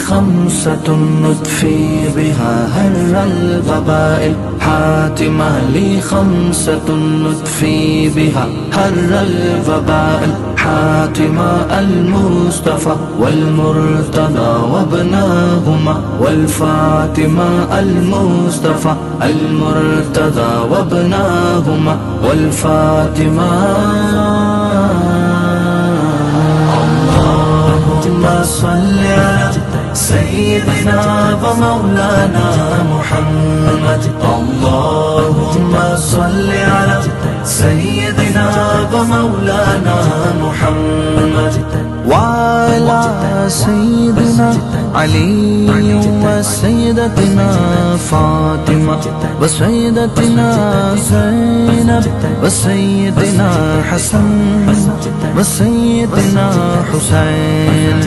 خمسة نطفي بها هر الوباء الحاتمة لي خمسة نطفي بها هر الوباء الحاتمة المصطفى والمرتضى وابناهما والفاطمة المصطفى المرتضى وابناهما والفاطمة اللهم صل على سيدنا ومولانا محمد اللهم صل على سيدنا ومولانا محمد وعلى سيدنا علي وسيدتنا فاطمة وسيدتنا زينب وسيدنا حسن وسيدنا حسين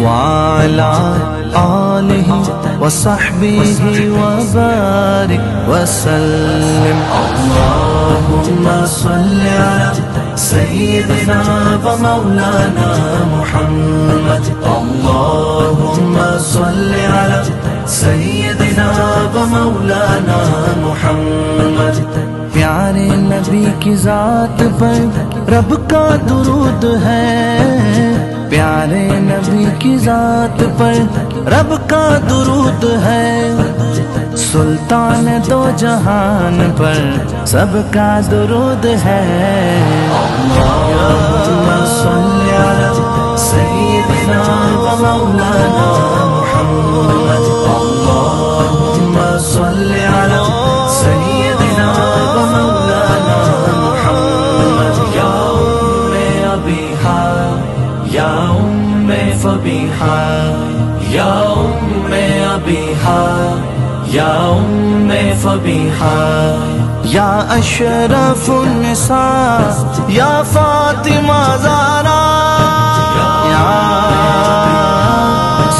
وعلى آله وصحبه وبارك وسلم اللهم صل على سيدنا ومولانا محمد اللهم صل على سيدنا ومولانا محمد پیارے نبی کی ذات پر رب کا درود ہے پیارے نبی کی ذات پر رب کا درود ہے سلطان دو جہان پر سب کا درود ہے اللہم صل علی سیدنا و مولانا محمد اللہم صل علی سیدنا و مولانا محمد یا ام ابیہا یا ام فبیہا یا ام ابیہا یا ام فبیہا یا اشرف النساء یا فاطمہ زہرا یا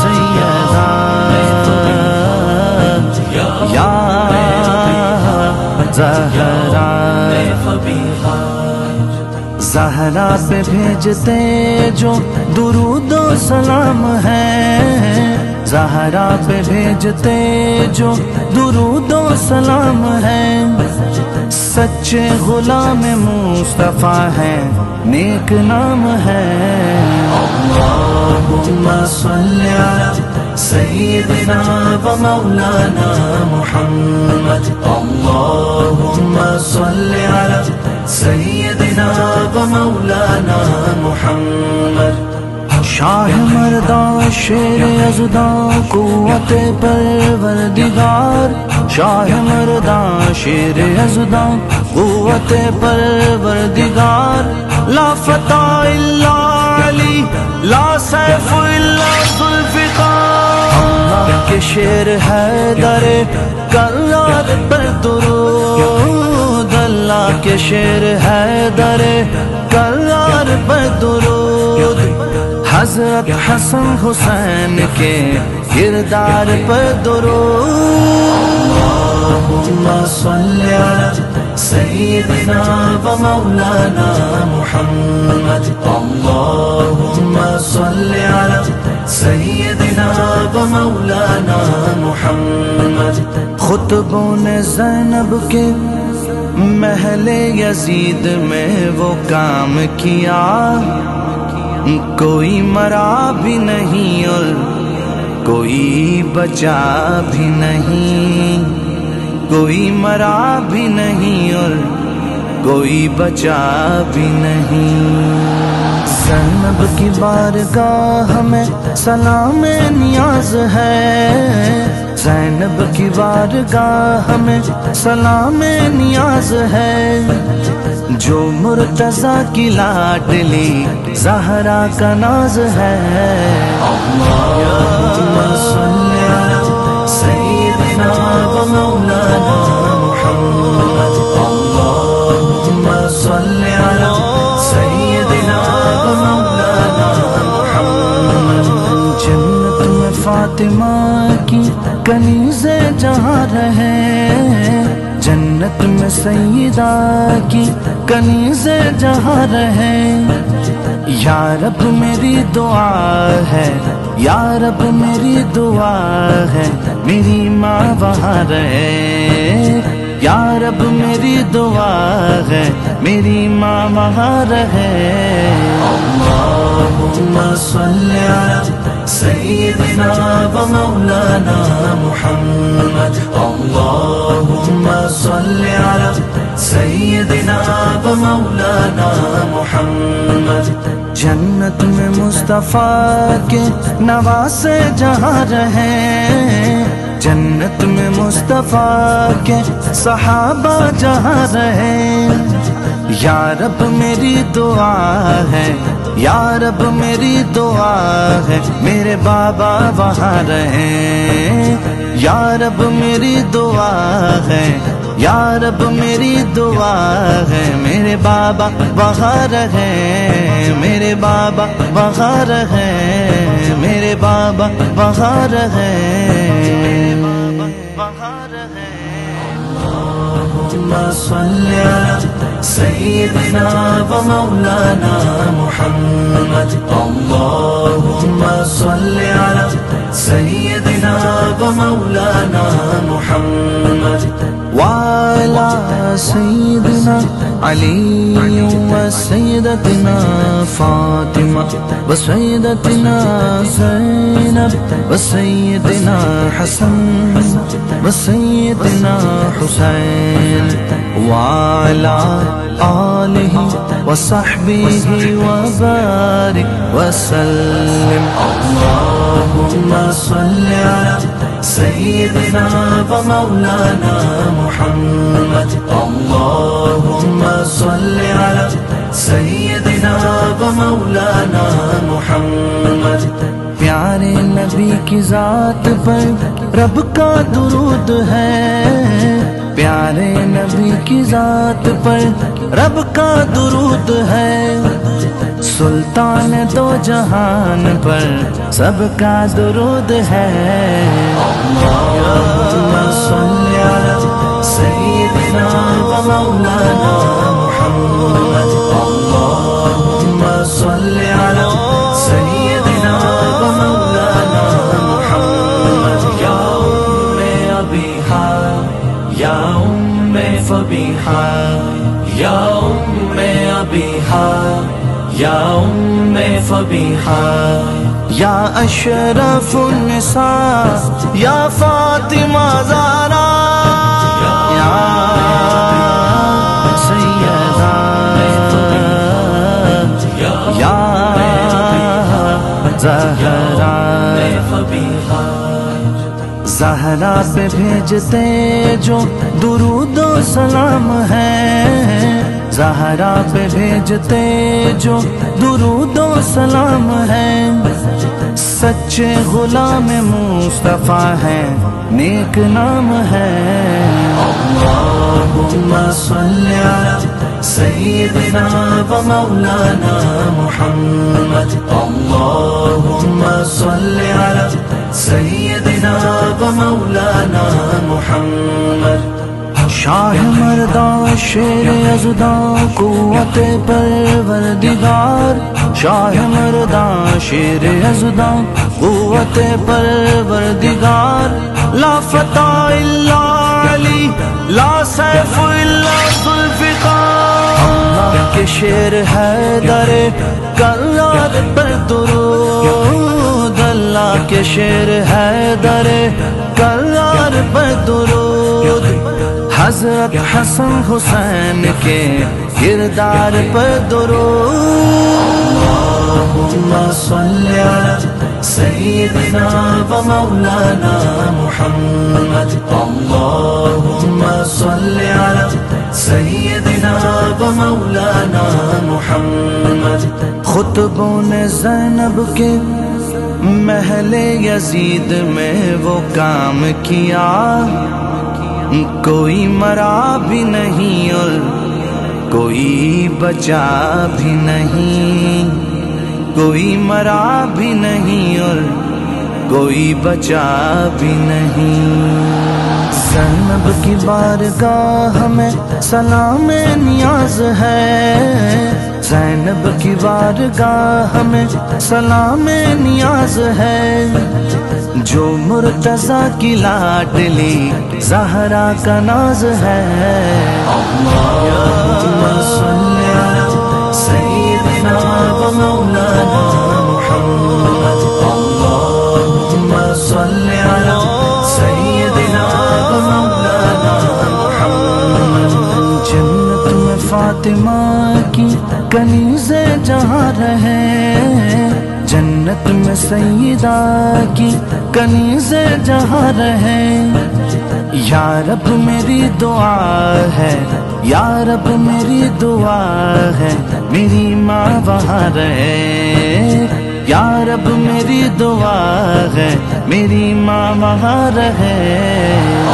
سیدہ یا زہرا زہرا پہ بھیجتے جو درود و سلام ہے زہرا پہ بھیجتے جو درود و سلام ہے سچے غلام مصطفیٰ ہے نیک نام ہے اللہم صل علی سیدنا و مولانا محمد اللہم صل علی سیدنا و مولانا محمد شاہ مردان شیر یزدان قوت پروردگار شاہ مردان شیر یزدان قوت پروردگار لا فتح الا علی لا سیف الا ذوالفقار اللہ کے شیر حیدر کرار پر درود اللہ کے شیر حیدر کرار پر درود حضرت حسن حسین کے کردار پر درود اللہم صل علی سیدنا و مولانا محمد اللہم صل علی سیدنا و مولانا محمد خطبوں نے زینب کے محل یزید میں وہ کام کیا کوئی مرا بھی نہیں اور کوئی بچا بھی نہیں کوئی مرا بھی نہیں اور کوئی بچا بھی نہیں زینب کی بارگاہ میں سلام نیاز ہے زینب کی بارگاہ میں سلام نیاز ہے جو مرتضیٰ کی لاڈلی زہرا کا ناز ہے اللہم صل علی سیدنا و مولانا محمد اللہم صل علی سیدنا و مولانا محمد جنت میں فاطمہ کی کنیزیں جہاں رہے جنت میں سیدہ کی کنیزیں جہاں رہے یا رب میری دعا ہے یا رب میری دعا ہے میری ماں وہاں رہے، یا رب میری دعا ہے میری ماں وہاں رہے۔ اللہم صلی علی سیدنا و مولانا محمد، اللہم صلی علی سیدنا و مولانا محمد۔ جنت میں مصطفیٰ کے نواسے جہاں رہے، جنت میں مصطفیٰ کے صحابہ جہاں رہے، یا رب میری دعا ہے، یا رب میری دعا ہے میرے بابا وہاں رہے، یا رب میری دعا ہے، یا رب میری دعا ہے میرے بابا وہاں رہے، میرے بابا وہاں رہے، میرے بابا وہاں رہے، وہاں رہے۔ اللہم صلی علی سیدنا و مولانا محمد، اللہم صلی علی سیدنا و مولانا محمد، وعلى سيدنا علي وسيدتنا فاطمة وسيدتنا زينب وسيدنا حسن وسيدنا حسين، وعلى آله وصحبه وبارك وسلم۔ اللهم صل على سيدنا ومولانا محمد، اللهم صل على سيدنا ومولانا محمد۔ پیارے نبی کی ذات پر رب کا درود ہے، پیارے نبی کی ذات پر رب کا درود ہے، سلطان دو جہان پر سب کا درود ہے۔ اللہم صلی علی سیدنا و مولانا محمد، اللہم صلی علی سیدنا و مولانا محمد، یا ام ابیہا یا ام فبیہا یا ام ابیہا یا ام فبیہا، یا اشرف النساء یا فاطمہ زہرا، یا سیدہ یا زہرا، زہرا پہ بھیجتے جو درود و سلام ہے، زہرا پہ بھیجتے جو درود و سلام ہے، سچے غلام مصطفیٰ ہے نیک نام ہے۔ اللہم صلی علی سیدنا و مولانا محمد، اللہم صلی علی سیدنا و مولانا محمد۔ شاہ مردان شیر یزدان قوت پروردگار، شاہ مردان شیر یزدان قوت پروردگار، لا فتح الا علی لا سیف الا ذوالفقار، اللہ کے شیر حیدر کرار پر درود، اللہ کے شیر حیدر کرار پر درود، حضرت حسن حسین کے کردار پر درود۔ اللہم صلی علی سیدنا و مولانا محمد، اللہم صلی علی سیدنا و مولانا محمد۔ خطبوں نے زینب کے محل یزید میں وہ کام کیا، کوئی مرا بھی نہیں اور کوئی بچا بھی نہیں، کوئی مرا بھی نہیں اور کوئی بچا بھی نہیں۔ زینب کی بارگاہ میں سلام نیاز ہے، زینب کی بارگاہ میں سلام نیاز ہے، جو مرتضیٰ کی لاڈلی زہرا کا ناز ہے۔ اللہم صلی علی سیدنا و مولانا محمد، اللہم صلی علی سیدنا و مولانا محمد۔ جنت میں فاطمہ کی کنیزیں جہاں رہے، جنت میں سیدہ کی کنیزیں جہاں رہے۔ یا رب میری دعا ہے، یا رب میری دعا ہے، میری ماں وہاں رہے۔ یا رب میری دعا ہے، میری ماں وہاں رہے۔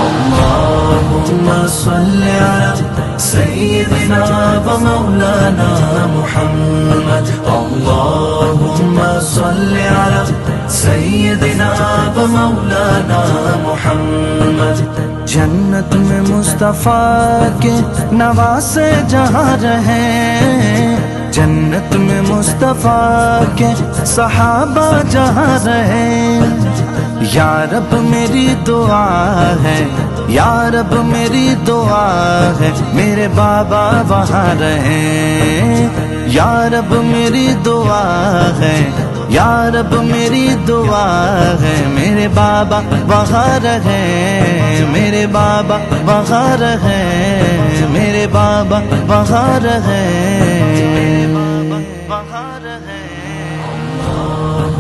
اللہم صلی علی سیدنا و مولانا محمد، اللہم صلی علی سیدنا و مولانا محمد۔ جنت میں مصطفیٰ کے نواسے جہاں رہے، جنت میں مصطفیٰ کے صحابہ جہاں رہے۔ یا رب میری دعا ہے، یا رب میری دعا ہے، میرے بابا وہاں رہے۔ یا رب میری دعا ہے، یا رب میری دعا ہے، میرے بابا وہاں رہے، میرے بابا وہاں رہے، میرے بابا وہاں رہے۔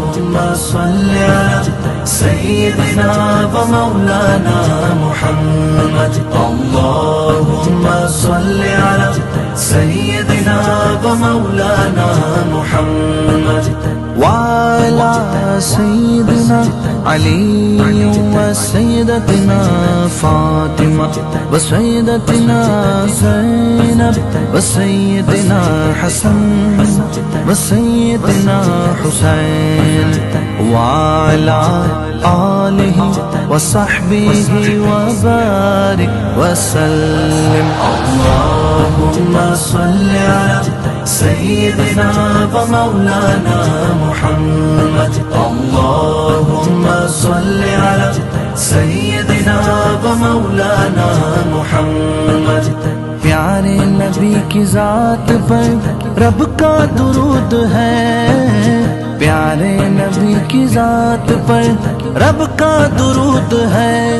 اللہم صلی علی سیدنا و مولانا محمد، اللہم صلی علی سیدنا و مولانا محمد، وعلی سیدنا علی و سیدتنا فاطمہ و سیدتنا زینب و سیدنا حسن و سیدنا حسین، وعلی آلہ و صحبہ و بارک وسلم۔ اللہم صلی علی سیدنا و مولانا محمد، اللہم صلی علی سیدنا و مولانا محمد۔ پیارے نبی کی ذات پر رب کا درود ہے، پیارے نبی کی ذات پر رب کا درود ہے،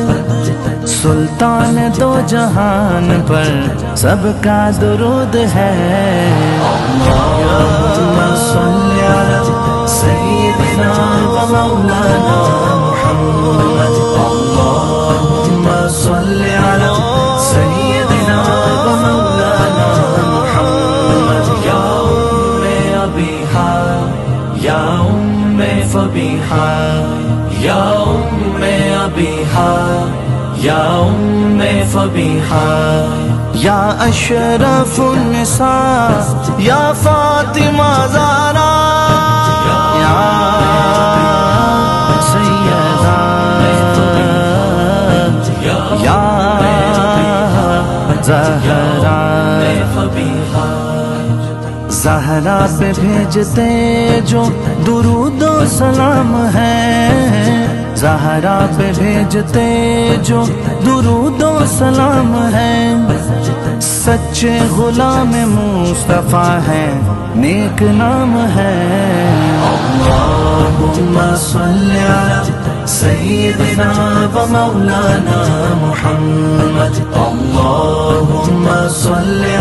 سلطان دو جہان پر سب کا درود ہے۔ اللہم صلی علی سیدنا و مولانا محمد، اللہم صلی علی سیدنا و مولانا محمد۔ یا ام ابیہا یا ام فبیہا، یا ام ابیہا یا ام فبیہا، یا اشرف النساء یا فاطمہ زہرا، یا سیدہ یا زہرا۔ زہرا پہ بھیجتے جو درود و سلام ہے، زہرا پہ بھیجتے جو درود و سلام ہے، سچے غلام مصطفیٰ ہے، نیک نام ہے۔ اللہم صلی علی سیدنا و مولانا محمد، اللہم صلی